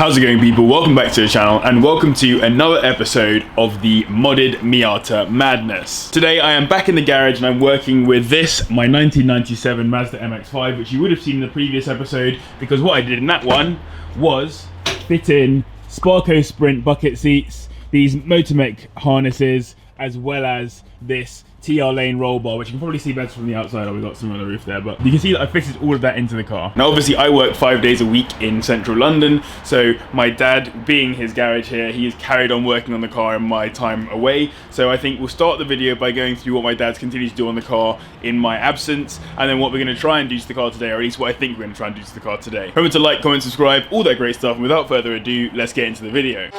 How's it going, people? Welcome back to the channel and welcome to another episode of the modded Miata madness. Today I am back in the garage and I'm working with this, my 1997 Mazda MX-5, which you would have seen in the previous episode, because what I did in that one was fit in Sparco Sprint bucket seats, these Motormech harnesses, as well as this TR lane roll bar, which you can probably see better from the outside. Oh, we've got some on the roof there, but you can see that I fitted all of that into the car. Now obviously I work 5 days a week in central London, so my dad, being his garage here, he has carried on working on the car in my time away. So I think we'll start the video by going through what my dad's continued to do on the car in my absence, and then what we're going to try and do to the car today, or at least what I think we're going to try and do to the car today. Remember to like, comment, subscribe, all that great stuff, and without further ado, let's get into the video.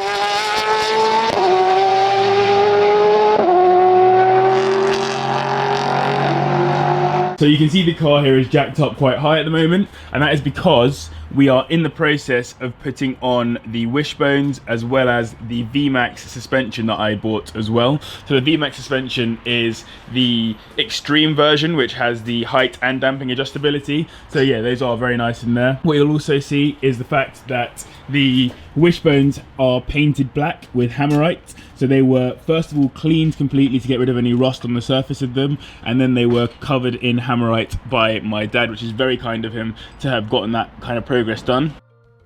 So you can see the car here is jacked up quite high at the moment, and that is because we are in the process of putting on the wishbones as well as the VMaxx suspension that I bought as well. So the VMaxx suspension is the Extreme version, which has the height and damping adjustability. So yeah, those are very nice in there. What you'll also see is the fact that the wishbones are painted black with hammerite. So they were first of all cleaned completely to get rid of any rust on the surface of them, and then they were covered in hammerite by my dad, which is very kind of him to have gotten that kind of progress done.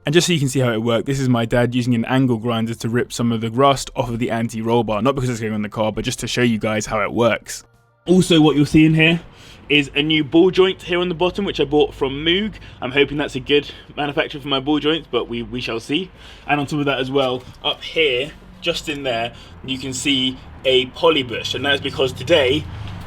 And just so you can see how it worked, this is my dad using an angle grinder to rip some of the rust off of the anti-roll bar, not because it's going on the car, but just to show you guys how it works. Also, what you'll see in here is a new ball joint here on the bottom, which I bought from Moog. I'm hoping that's a good manufacturer for my ball joints, but we shall see. And on top of that as well, up here, just in there, you can see a polybush, and that's because today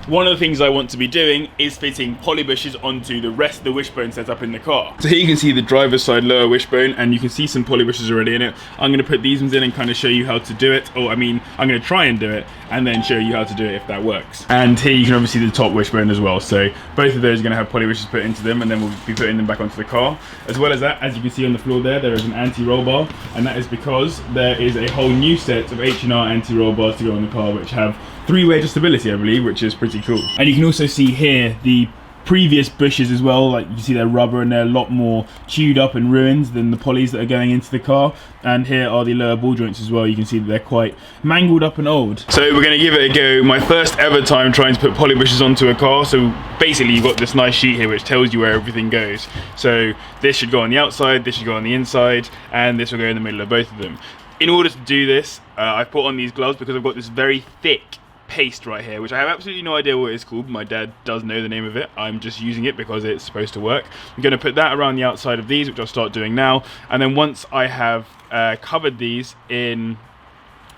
one of the things I want to be doing is fitting polybushes onto the rest of the wishbone setup in the car. So here you can see the driver's side lower wishbone, and you can see some polybushes already in it. I'm going to put these ones in and kind of show you how to do it, or I mean, I'm going to try and do it and then show you how to do it if that works. And here you can obviously see the top wishbone as well. So both of those are going to have polybushes put into them, and then we'll be putting them back onto the car. As well as that, as you can see on the floor there is an anti-roll bar, and that is because there is a whole new set of H&R anti-roll bars to go on the car, which have three-way adjustability, I believe, which is pretty cool. And you can also see here the previous bushes as well. Like, you can see they're rubber and they're a lot more chewed up and ruined than the polys that are going into the car. And here are the lower ball joints as well. You can see that they're quite mangled up and old. So we're going to give it a go. My first ever time trying to put polybushes onto a car. So basically you've got this nice sheet here which tells you where everything goes. So this should go on the outside, this should go on the inside, and this will go in the middle of both of them. In order to do this, I've put on these gloves because I've got this very thick paste right here, which I have absolutely no idea what it's called. My dad does know the name of it. I'm just using it because it's supposed to work. I'm going to put that around the outside of these, which I'll start doing now, and then once I have covered these in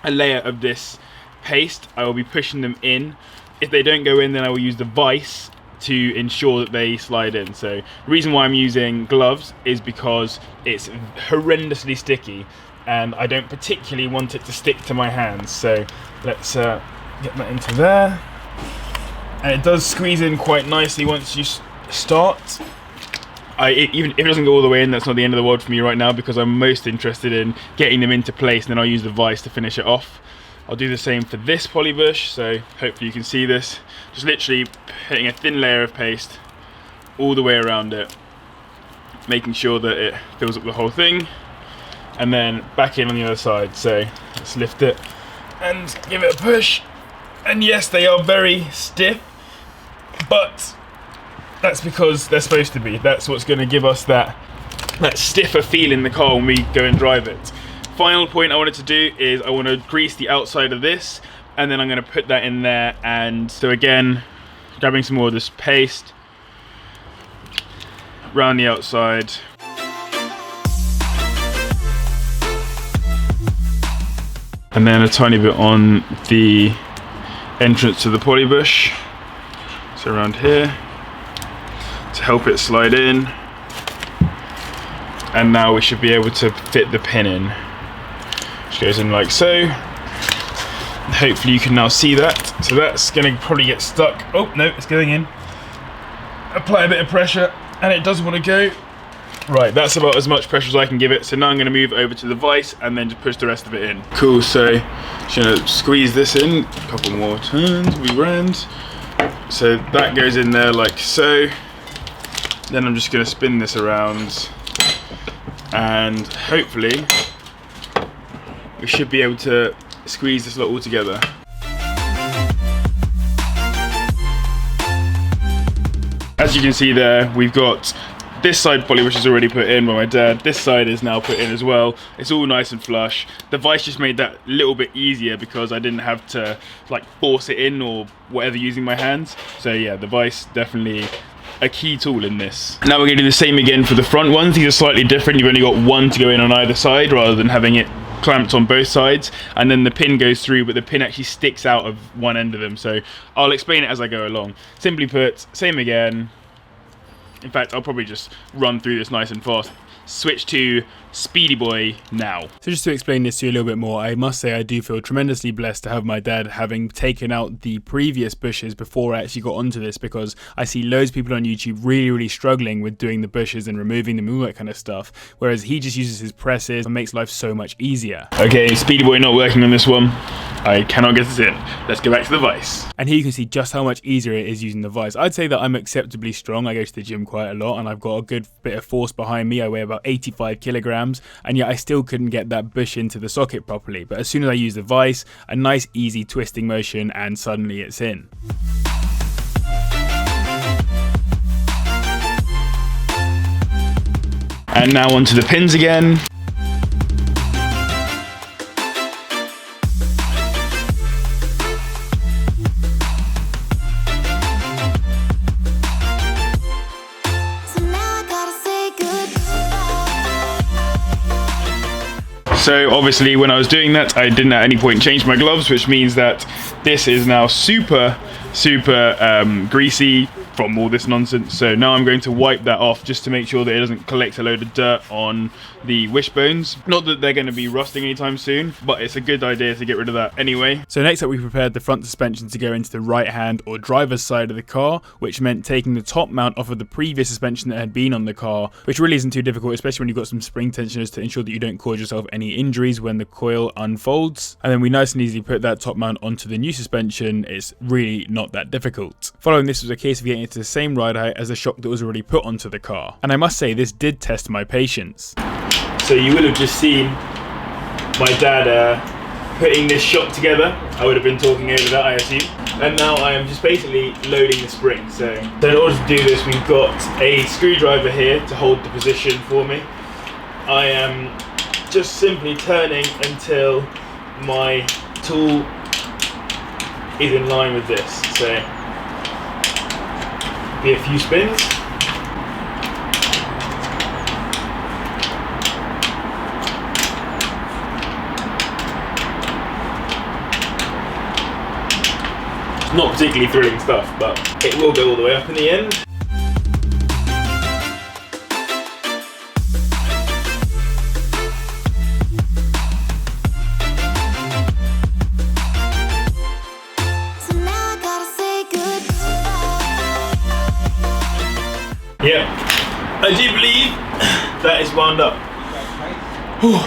a layer of this paste, I will be pushing them in. If they don't go in, then I will use the vise to ensure that they slide in. So the reason why I'm using gloves is because it's horrendously sticky and I don't particularly want it to stick to my hands. So let's get that into there, and it does squeeze in quite nicely once you start. Even if it doesn't go all the way in, that's not the end of the world for me right now, because I'm most interested in getting them into place, and then I'll use the vise to finish it off. I'll do the same for this polybush, so hopefully you can see this. Just literally putting a thin layer of paste all the way around it, making sure that it fills up the whole thing, and then back in on the other side. So let's lift it and give it a push. And yes, they are very stiff, but that's because they're supposed to be. That's what's going to give us that stiffer feel in the car when we go and drive it. Final point I wanted to do is I want to grease the outside of this, and then I'm going to put that in there. And so again, grabbing some more of this paste around the outside. And then a tiny bit on the entrance to the polybush, so around here, to help it slide in. And now we should be able to fit the pin in, which goes in like so. And hopefully you can now see that. So that's going to probably get stuck. Oh no, it's going in. Apply a bit of pressure and it does want to go. Right, that's about as much pressure as I can give it. So now I'm going to move over to the vise and then just push the rest of it in. Cool, so just going to squeeze this in. A couple more turns, we round. So that goes in there like so. Then I'm just going to spin this around and hopefully we should be able to squeeze this lot all together. As you can see there, we've got this side Polybushes already put in by my dad. This side is now put in as well. It's all nice and flush. The vise just made that a little bit easier because I didn't have to like force it in or whatever using my hands. So yeah, the vise definitely a key tool in this. Now we're going to do the same again for the front ones. These are slightly different. You've only got one to go in on either side rather than having it clamped on both sides, and then the pin goes through, but the pin actually sticks out of one end of them. So I'll explain it as I go along. Simply put, same again. In fact, I'll probably just run through this nice and fast. Switch to Speedy Boy now. So just to explain this to you a little bit more, I must say I do feel tremendously blessed to have my dad having taken out the previous bushes before I actually got onto this, because I see loads of people on YouTube really struggling with doing the bushes and removing them and all that kind of stuff, whereas he just uses his presses and makes life so much easier. Okay, Speedy Boy not working on this one. I cannot get this in. Let's go back to the vise. And here you can see just how much easier it is using the vise. I'd say that I'm acceptably strong. I go to the gym quite a lot and I've got a good bit of force behind me. I weigh about 85 kilograms, and yet I still couldn't get that bush into the socket properly. But as soon as I use the vise, a nice easy twisting motion, and suddenly it's in. And now onto the pins again. So obviously when I was doing that, I didn't at any point change my gloves, which means that this is now super greasy from all this nonsense. So now I'm going to wipe that off just to make sure that it doesn't collect a load of dirt on the wishbones. Not that they're going to be rusting anytime soon, but it's a good idea to get rid of that anyway. So next up, we prepared the front suspension to go into the right hand or driver's side of the car, which meant taking the top mount off of the previous suspension that had been on the car, which really isn't too difficult, especially when you've got some spring tensioners to ensure that you don't cause yourself any injuries when the coil unfolds. And then we nice and easily put that top mount onto the new suspension. It's really not that difficult. Following this was a case of getting it to the same ride height as the shock that was already put onto the car. And I must say, this did test my patience. So you will have just seen my dad putting this shock together. I would have been talking over that, I assume. And now I am just basically loading the spring. So in order to do this, we've got a screwdriver here to hold the position for me. I am just simply turning until my tool is in line with this. So be a few spins. Not particularly thrilling stuff, but it will go all the way up in the end. Yeah, I do believe that is wound up.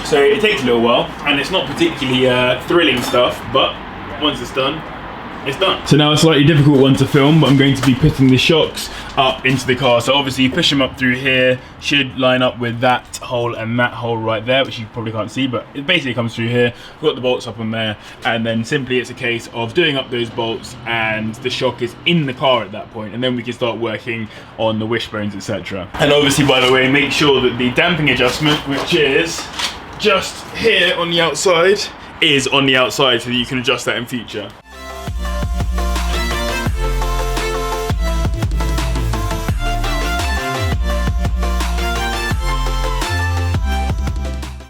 So it takes a little while, and it's not particularly thrilling stuff, but once it's done, it's done. So now a slightly difficult one to film, but I'm going to be putting the shocks up into the car. So obviously you push them up through here, should line up with that hole and that hole right there, which you probably can't see, but it basically comes through here. We've got the bolts up on there, and then simply it's a case of doing up those bolts, and the shock is in the car at that point, and then we can start working on the wishbones, etc. And obviously, by the way, make sure that the damping adjustment, which is just here on the outside, is on the outside so that you can adjust that in future.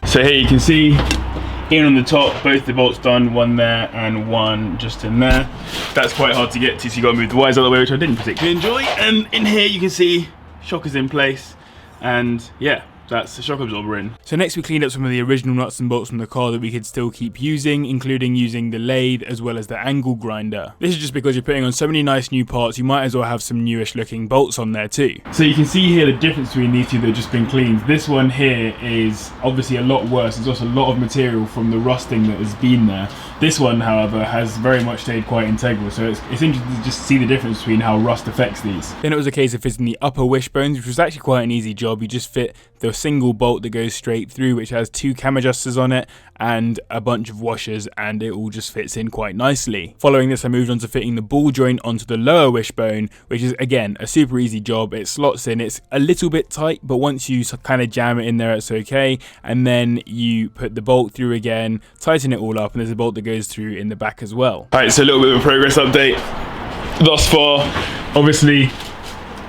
So here you can see, in on the top, both the bolts done, one there and one just in there. That's quite hard to get to, so you got to move the wires out of the way, which I didn't particularly enjoy. And in here you can see, shock is in place, and yeah, that's the shock absorber in. So next we cleaned up some of the original nuts and bolts from the car that we could still keep using, including using the lathe as well as the angle grinder. This is just because you're putting on so many nice new parts, you might as well have some newish looking bolts on there too. So you can see here the difference between these two that have just been cleaned. This one here is obviously a lot worse. There's also a lot of material from the rusting that has been there. This one, however, has very much stayed quite integral, so it's interesting to just see the difference between how rust affects these. Then it was a case of fitting the upper wishbones, which was actually quite an easy job. You just fit the single bolt that goes straight through, which has 2 cam adjusters on it and a bunch of washers, and it all just fits in quite nicely. Following this, I moved on to fitting the ball joint onto the lower wishbone, which is again a super easy job. It slots in, it's a little bit tight, but once you kind of jam it in there, it's okay. And then you put the bolt through again, tighten it all up, and there's a bolt that goes through in the back as well. All right, so a little bit of a progress update thus far. Obviously,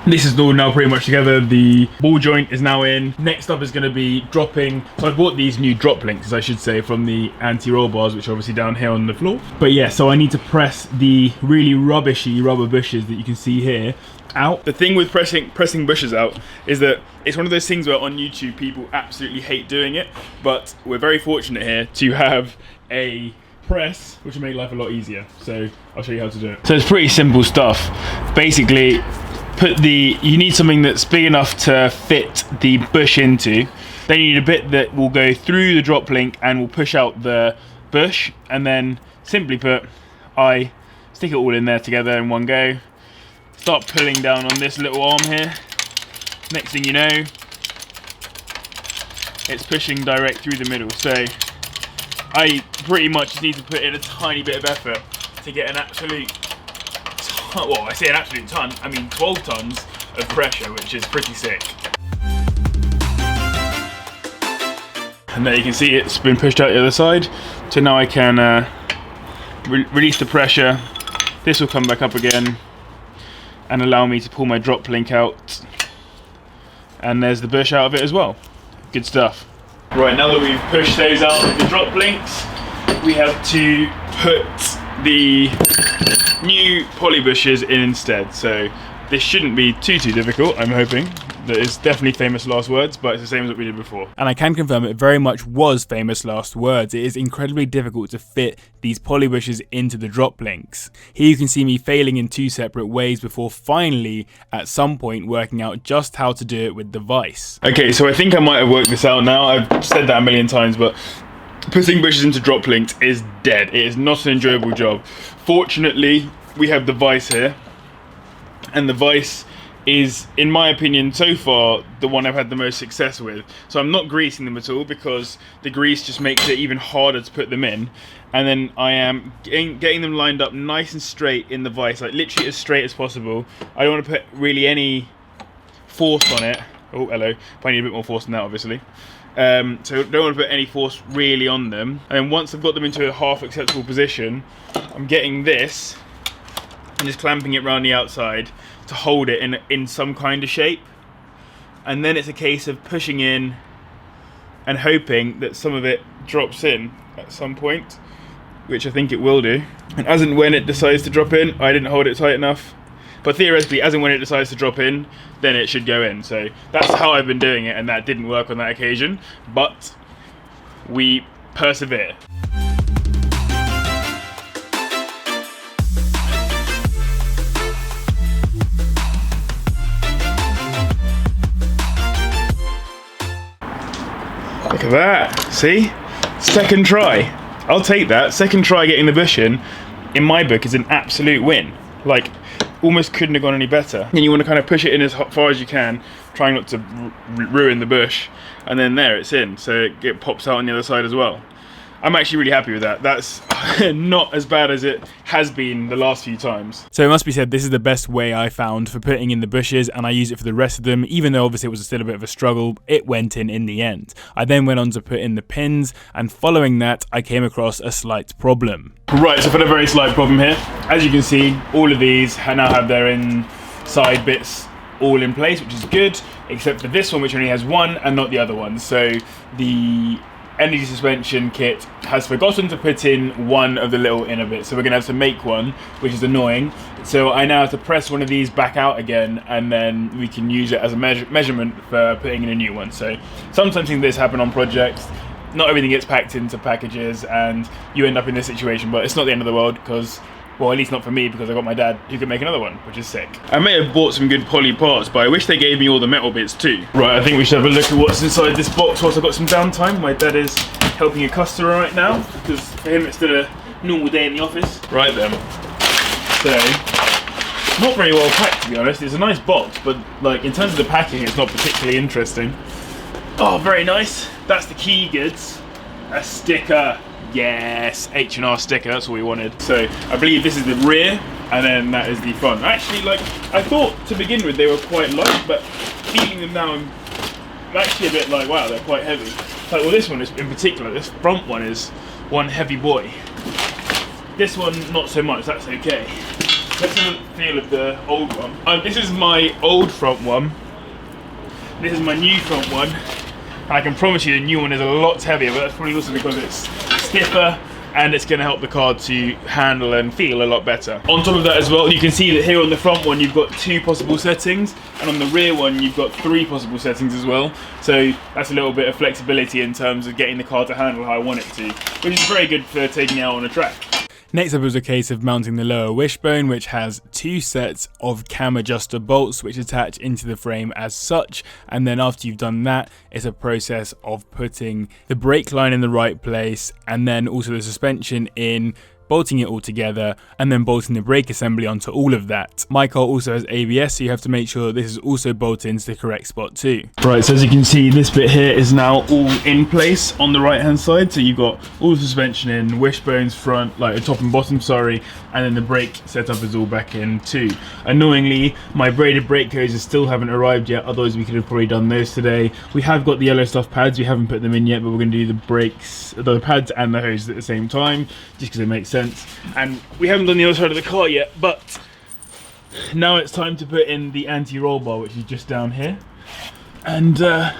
this is all now pretty much together. The ball joint is now in. Next up is going to be dropping. So I bought these new drop links, I should say, from the anti-roll bars, which are obviously down here on the floor. But yeah, so I need to press the really rubbishy rubber bushes that you can see here out. The thing with pressing bushes out is that it's one of those things where on YouTube people absolutely hate doing it, but we're very fortunate here to have a press which will make life a lot easier. So I'll show you how to do it. So it's pretty simple stuff. Basically, you need something that's big enough to fit the bush into. Then you need a bit that will go through the drop link and will push out the bush, and then simply put, I stick it all in there together in one go. Start pulling down on this little arm here. Next thing you know, it's pushing direct through the middle. So I pretty much just need to put in a tiny bit of effort to get an absolute, well, I say an absolute ton, I mean 12 tons of pressure, which is pretty sick. And there you can see it's been pushed out the other side. So now I can release the pressure. This will come back up again and allow me to pull my drop link out. And there's the bush out of it as well. Good stuff. Right, now that we've pushed those out of the drop links, we have to put the new Polybushes in instead. So this shouldn't be too difficult, I'm hoping. That is definitely famous last words, but it's the same as what we did before. And I can confirm it very much was famous last words. It is incredibly difficult to fit these Polybushes into the drop links. Here you can see me failing in 2 separate ways before finally, at some point, working out just how to do it with the vise. Okay, so I think I might have worked this out now. I've said that a million times, but putting bushes into drop links is dead. It is not an enjoyable job. Fortunately, we have the vise here, and the vise is, in my opinion, so far, the one I've had the most success with. So I'm not greasing them at all, because the grease just makes it even harder to put them in. And then I am getting them lined up nice and straight in the vise, like literally as straight as possible. I don't want to put really any force on it. Oh, hello. But I need a bit more force than that, obviously. So don't want to put any force really on them. And then once I've got them into a half acceptable position, I'm getting this and just clamping it around the outside to hold it in some kind of shape. And then it's a case of pushing in and hoping that some of it drops in at some point, which I think it will do. And as and when it decides to drop in, I didn't hold it tight enough. But theoretically, as and when it decides to drop in, then it should go in. So that's how I've been doing it, and that didn't work on that occasion. But we persevere. Look at that, see? Second try. I'll take that. Second try getting the bush in my book, is an absolute win. Like, almost couldn't have gone any better. And you want to kind of push it in as far as you can, trying not to ruin the bush. And then there, it's in. So it pops out on the other side as well. I'm actually really happy with that. That's not as bad as it has been the last few times. So it must be said, this is the best way I found for putting in the bushes, and I use it for the rest of them. Even though obviously it was still a bit of a struggle, it went in the end. I then went on to put in the pins, and following that, I came across a slight problem. Right, so for a very slight problem here. As you can see, all of these now have their inside bits all in place, which is good, except for this one, which only has one and not the other one. So the energy suspension kit has forgotten to put in one of the little inner bits, so we're gonna have to make one, which is annoying. So I now have to press one of these back out again, and then we can use it as a measurement for putting in a new one. So sometimes things like this happen on projects. Not everything gets packed into packages, and you end up in this situation, but it's not the end of the world, because, well, at least not for me, because I got my dad who can make another one, which is sick. I may have bought some good poly parts, but I wish they gave me all the metal bits too. Right, I think we should have a look at what's inside this box whilst I've got some downtime. My dad is helping a customer right now, because for him it's still a normal day in the office. Right then. So, not very well packed, to be honest. It's a nice box, but like in terms of the packing, it's not particularly interesting. Oh, very nice. That's the key goods. A sticker. Yes, H&R sticker, that's what we wanted. So I believe this is the rear, and then that is the front. Actually, like, I thought to begin with they were quite light, but feeling them now, I'm actually a bit like, wow, they're quite heavy. Like, well, this one is, in particular, this front one is one heavy boy. This one, not so much, that's okay. Let's have a feel of the old one. This is my old front one. This is my new front one. I can promise you the new one is a lot heavier, but that's probably also because it's stiffer and it's going to help the car to handle and feel a lot better. On top of that as well, you can see that here on the front one you've got 2 possible settings, and on the rear one you've got 3 possible settings as well. So that's a little bit of flexibility in terms of getting the car to handle how I want it to, which is very good for taking it out on a track. Next up was a case of mounting the lower wishbone, which has 2 sets of cam adjuster bolts which attach into the frame as such, and then after you've done that, it's a process of putting the brake line in the right place and then also the suspension in, bolting it all together, and then bolting the brake assembly onto all of that. My car also has ABS, so you have to make sure that this is also bolted into the correct spot too. Right, so as you can see, this bit here is now all in place on the right hand side. So you've got all the suspension in, wishbones front, like the top and bottom, sorry, and then the brake setup is all back in too. Annoyingly, my braided brake hoses still haven't arrived yet, otherwise we could have probably done those today. We have got the yellow stuff pads, we haven't put them in yet, but we're going to do the brakes, the pads and the hoses at the same time, just because it makes sense. And we haven't done the other side of the car yet, but now it's time to put in the anti-roll bar, which is just down here. And yeah,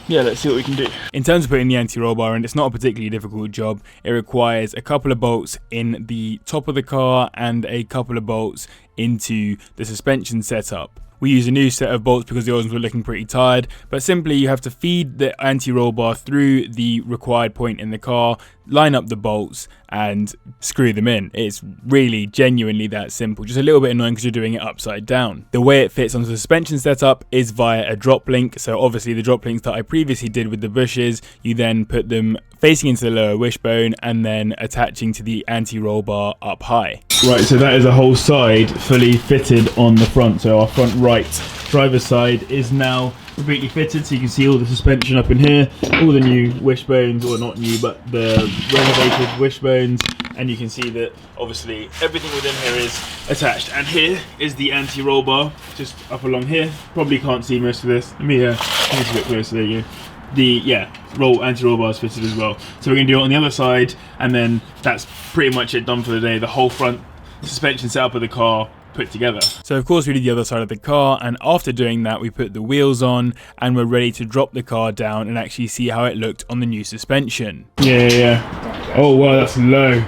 let's see what we can do. In terms of putting the anti-roll bar in, it's not a particularly difficult job. It requires a couple of bolts in the top of the car and a couple of bolts into the suspension setup. We use a new set of bolts because the old ones were looking pretty tired, but simply you have to feed the anti-roll bar through the required point in the car, line up the bolts and screw them in. It's really genuinely that simple, just a little bit annoying because you're doing it upside down. The way it fits onto the suspension setup is via a drop link, so obviously the drop links that I previously did with the bushes, you then put them facing into the lower wishbone and then attaching to the anti-roll bar up high. Right, so that is a whole side fully fitted on the front, so our front right driver's side is now completely fitted, so you can see all the suspension up in here, all the new wishbones, or not new, but the renovated wishbones, and you can see that obviously everything within here is attached. And here is the anti-roll bar, just up along here. Probably can't see most of this. Let me a bit closer, there you go. The anti-roll bar is fitted as well. So we're going to do it on the other side, and then that's pretty much it, done for the day. The whole front suspension setup of the car put together. So of course we did the other side of the car, and after doing that we put the wheels on and we're ready to drop the car down and actually see how it looked on the new suspension. Yeah. Oh wow, that's low.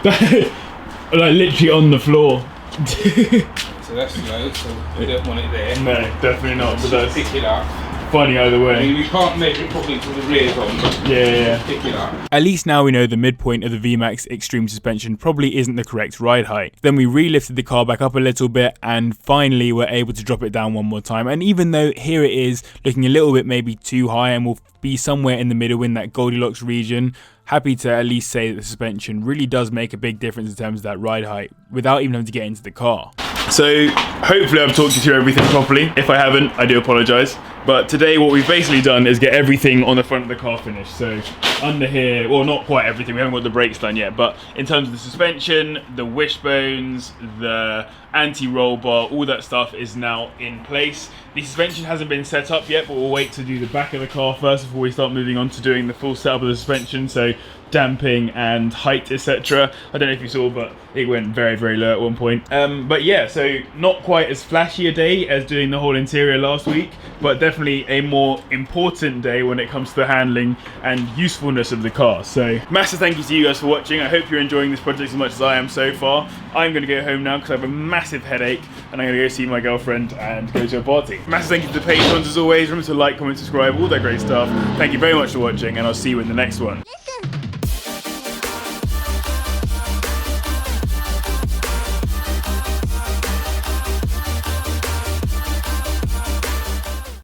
Like literally on the floor. So that's low, so we don't want it there. No, definitely not. But that's pick it up. Funny either way. I mean, we can't measure it properly until the rear's on. Yeah. Pick it up. At least now we know the midpoint of the VMaxx Extreme suspension probably isn't the correct ride height. Then we re-lifted the car back up a little bit and finally were able to drop it down one more time. And even though here it is looking a little bit maybe too high and will be somewhere in the middle in that Goldilocks region, happy to at least say that the suspension really does make a big difference in terms of that ride height without even having to get into the car. So hopefully I've talked you through everything properly. If I haven't, I do apologise. But today what we've basically done is get everything on the front of the car finished. So under here, well, not quite everything, we haven't got the brakes done yet, but in terms of the suspension, the wishbones, the anti-roll bar, all that stuff is now in place. The suspension hasn't been set up yet, but we'll wait to do the back of the car first before we start moving on to doing the full setup of the suspension. So damping and height, etc. I don't know if you saw, but it went very, very low at one point. But yeah, so not quite as flashy a day as doing the whole interior last week, but definitely a more important day when it comes to the handling and usefulness of the car. So massive thank you to you guys for watching. I hope you're enjoying this project as much as I am so far. I'm going to go home now because I have a massive headache and I'm going to go see my girlfriend and go to a party. Massive thank you to the patrons as always. Remember to like, comment, subscribe, all that great stuff. Thank you very much for watching and I'll see you in the next one.